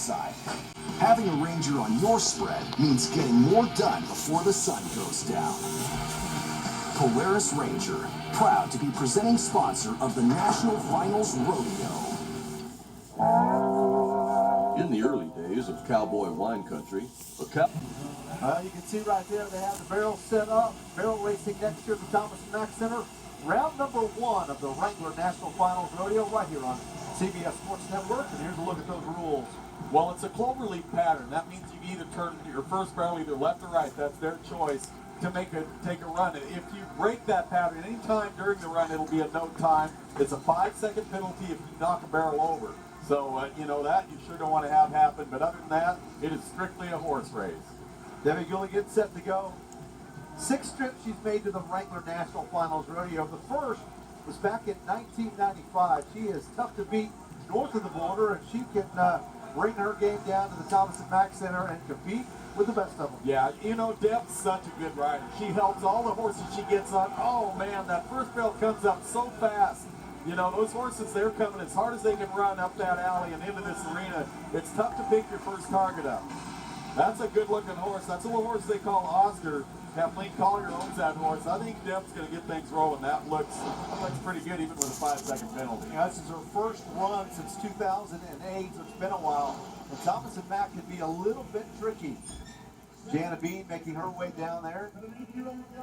outside. Having a Ranger on your spread means getting more done before the sun goes down. Polaris Ranger, proud to be presenting sponsor of the National Finals Rodeo. In the early days of cowboy wine country, you can see right there they have the barrel set up. Barrel racing next year at the Thomas & Mack Center. Round number 1 of the Wrangler National Finals Rodeo right here on CBS Sports Network. And here's a look at those rules. Well, it's a cloverleaf pattern. That means you either turn your first barrel either left or right. That's their choice to take a run. If you break that pattern any time during the run, it'll be a no time. It's a 5-second penalty if you knock a barrel over. So, you know that you sure don't want to have happen. But other than that, it is strictly a horse race. Debbie Gilligan set to go. 6 trips she's made to the Wrangler National Finals Rodeo. The first was back in 1995. She is tough to beat north of the border, and she can bring her game down to the Thomas & Mack Center and compete with the best of them. Yeah, you know, Deb's such a good rider. She helps all the horses she gets on. Oh, man, that first barrel comes up so fast. You know, those horses, they're coming as hard as they can run up that alley and into this arena. It's tough to pick your first target up. That's a good-looking horse. That's a little horse they call Oscar. Kathleen Collier owns that horse. I think Deb's going to get things rolling. That looks pretty good, even with a 5-second penalty. Yeah, this is her first run since 2008, so it's been a while. And Thomas & Mack can be a little bit tricky. Jana Bean making her way down there,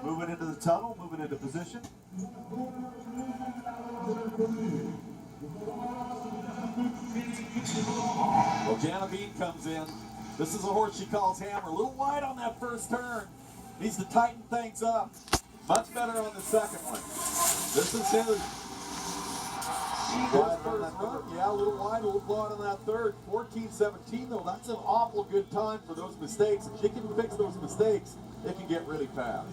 moving into the tunnel, moving into position. Well, Jana Bean comes in. This is a horse she calls Hammer. A little wide on that first turn. Needs to tighten things up. Much better on the second one. This is his. Wide on that run. Yeah, a little wide, a little wide on that third. 14-17 though, that's an awful good time for those mistakes. If she can fix those mistakes, it can get really fast.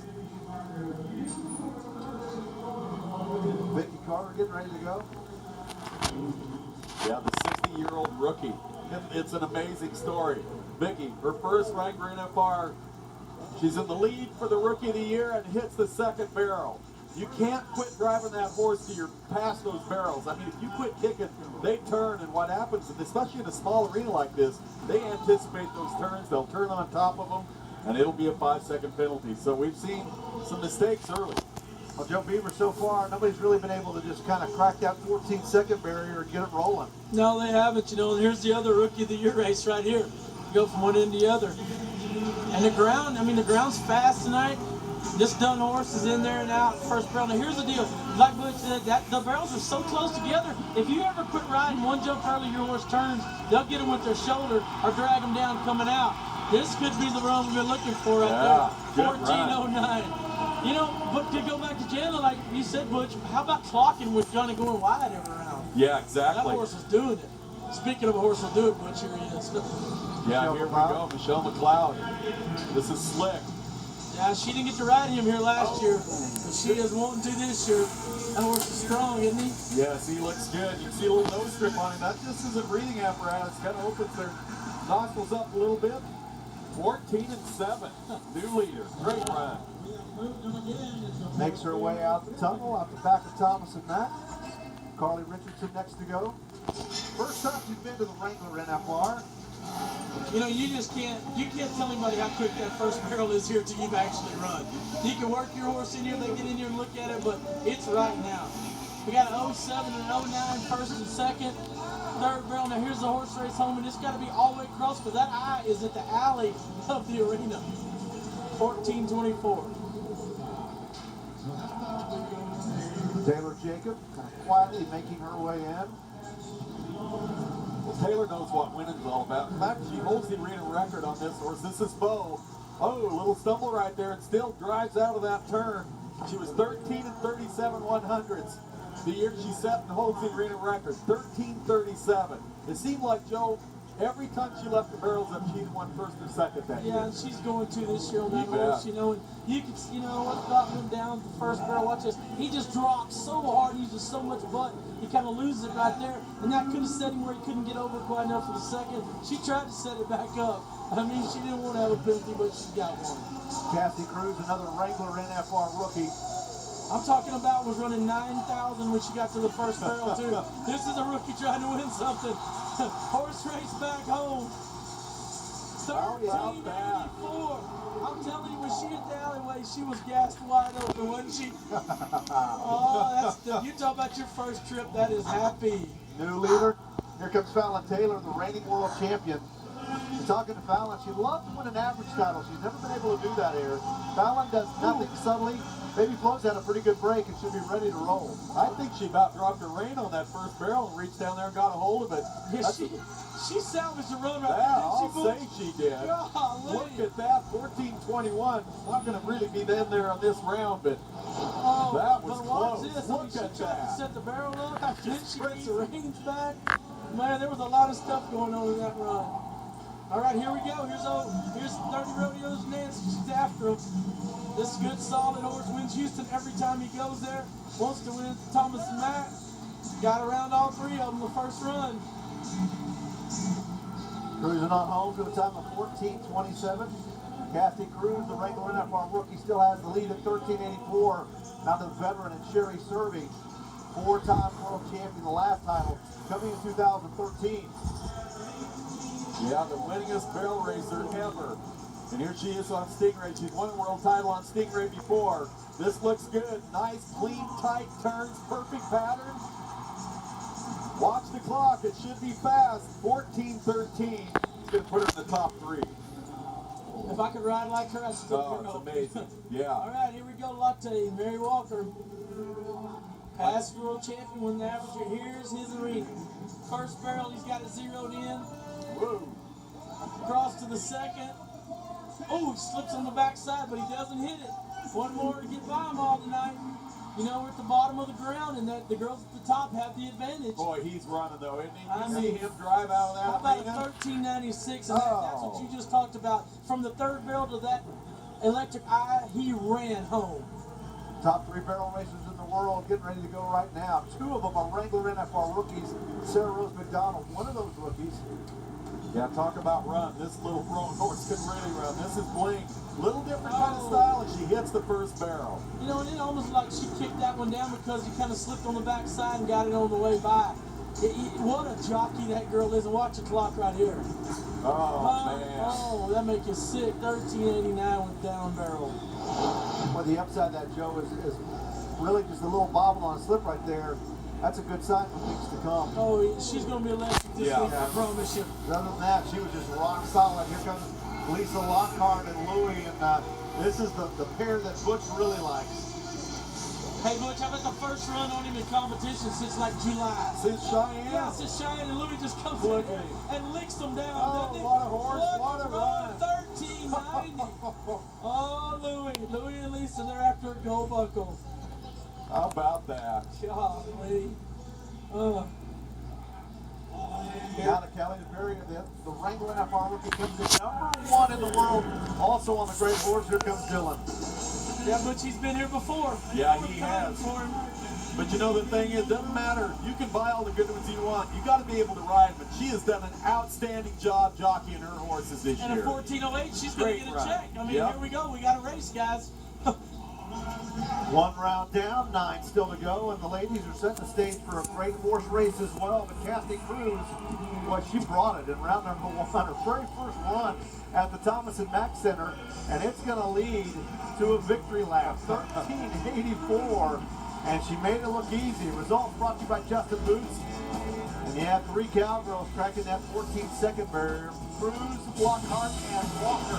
Vicky Carter getting ready to go. Yeah, the 60-year-old rookie. It's an amazing story. Vicky, her first Wrangler NFR. She's in the lead for the Rookie of the Year and hits the second barrel. You can't quit driving that horse till you're past those barrels. I mean, if you quit kicking, they turn, and what happens, especially in a small arena like this, they anticipate those turns. They'll turn on top of them, and it'll be a 5-second penalty. So we've seen some mistakes early. Well, Joe Beaver, so far, nobody's really been able to just kind of crack that 14-second barrier and get it rolling. No, they haven't. You know, here's the other Rookie of the Year race right here. Go from one end to the other. And the ground, I mean, the ground's fast tonight. This done horse is in there and out, first barrel. Now, here's the deal. Like Butch said, the barrels are so close together. If you ever quit riding one jump early, your horse turns, they'll get them with their shoulder or drag them down coming out. This could be the run we've been looking for right there. 14:09. You know, but to go back to Jana, like you said, Butch, how about clocking with Johnny going wide every round? Yeah, exactly. That horse is doing it. Speaking of a horse will do it, Butch, here he is. Yeah, here we go, Michelle McLeod. This is slick. Yeah, she didn't get to ride him here last year, but she is wanting to this year. That horse is strong, isn't he? Yes, he looks good. You can see a little nose strip on him. That just is a breathing apparatus. Kind of opens their nostrils up a little bit. 14-7. New leader. Great run. Makes her way out the tunnel, out the back of Thomas & Mack. Carly Richardson next to go. First time you've been to the Wrangler NFR. You know, you can't tell anybody how quick that first barrel is here till you've actually run. You can work your horse in here, they get in here and look at it, but it's right now. We got an 07 and an 09 first and second, third barrel. Now here's the horse race home, and it's got to be all the way across because that eye is at the alley of the arena. 14-24. Taylor Jacob kind of quietly making her way in. Well, Taylor knows what winning's all about. In fact, she holds the arena record on this horse. This is Bo. Oh, a little stumble right there, and still drives out of that turn. She was 13-37 100ths the year she set and holds the arena record. 13-37. It seemed like, Joe, every time she left the barrels up, she'd won first or second that year. Yeah, and she's going to this year on that horse, you know, and you can, you know, what's got him down the first barrel, watch this. He just drops so hard, uses so much butt, he kind of loses it right there, and that could have set him where he couldn't get over quite enough for the second. She tried to set it back up. I mean, she didn't want to have a penalty, but she got one. Cassie Cruz, another Wrangler NFR rookie. I'm talking about was running 9,000 when she got to the first barrel, too. This is a rookie trying to win something. Horse race back home. Oh, yeah, bad. 1384. I'm telling you, when she hit the alleyway, she was gassed wide open, wasn't she? Oh, you talk about your first trip, that is happy. New leader. Here comes Fallon Taylor, the reigning world champion. You're talking to Fallon. She'd love to win an average title. She's never been able to do that here. Fallon does nothing subtly. Baby Flo's had a pretty good break and should be ready to roll. I think she about dropped her rein on that first barrel and reached down there and got a hold of it. Yeah, she salvaged the run right Yeah, there, I'll didn't she, say she did. Golly. Look at that, 14:21. Not going to really be in there on this round, but Oh, that was but watch close. this. Look she at tried to that. set the barrel up, then Just she gets the crazy. reins back. Man, there was a lot of stuff going on in that run. All right, here we go. Here's 30 Rodeos Nancy. She's after him. This good, solid horse wins Houston every time he goes there. Wants to win Thomas and Mack. Got around all three of them the first run. Cruising on home to a time of 14:27. Cassie Cruz, the regular NFR rookie, still has the lead at 13:84. Now to the veteran and Sherry Serby, four-time world champion, the last title, coming in 2013. Yeah, the winningest barrel racer ever. And here she is on Stingray. She's won a world title on Stingray before. This looks good. Nice, clean, tight turns, perfect pattern. Watch the clock. It should be fast. 14:13. It's going to put her in the top three. If I could ride like her, I'd still Oh, it's go. amazing. Yeah. All right, here we go. Latte, Mary Walker. Past world champion, won the average. Here's his arena. First barrel, he's got it zeroed in. Woo. Cross to the second. Oh, he slips on the backside, but he doesn't hit it. One more to get by him all tonight. You know, we're at the bottom of the ground, and the girls at the top have the advantage. Boy, he's running though, isn't he? I You see mean, him drive out of that How about a arena? 1396? And that's what you just talked about. From the third barrel to that electric eye, he ran home. Top three barrel racers in the world getting ready to go right now. Two of them are regular NFR rookies. Sarah Rose McDonald, one of those rookies. Yeah, talk about run. This little throwing horse can really run. This is Bling. Little different kind of style as she hits the first barrel. You know, and it almost like she kicked that one down because he kind of slipped on the backside and got it on the way by. What a jockey that girl is. And watch the clock right here. Oh, man. Oh, that make you sick. 1389 with down barrel. Well, the upside of that, Joe, is really just a little bobble on a slip right there. That's a good sign for weeks to come. Oh, she's going to be electric this Yeah. week, I promise you. Other than that, she was just rock solid. Here comes Lisa Lockhart and Louie, and this is the pair that Butch really likes. Hey, Butch, how about the first run on him in competition since like July? Since Cheyenne. Yeah, since Cheyenne and Louie just comes Look in at him. and licks them down. Oh, doesn't he? what a horse, what a run. 1390. Oh, Louie and Lisa, they're after a gold buckle. How about that? Golly. Donna Kelly, the Wrangler NFR rookie, comes in #1 in the world. Also on the great horse, here comes Dylan. Yeah, Butch, he's been here before. Yeah, he Time has. for him. But you know the thing is, doesn't matter. You can buy all the good ones you want. You got to be able to ride them. And she has done an outstanding job jockeying her horses this And a year. 1408, she's going Great to get a run. check. I mean, Yep. here we go. We got a race, guys. One round down, 9 still to go, and the ladies are setting the stage for a great horse race as well. But Cassie Cruz, boy, she brought it in round number 1, her very first run at the Thomas and Mack Center, and it's going to lead to a victory lap, 1384, and she made it look easy. Results brought to you by Justin Boots, and you had 3 cowgirls cracking that 14-second barrier: Cruz, Lockhart, and Walker.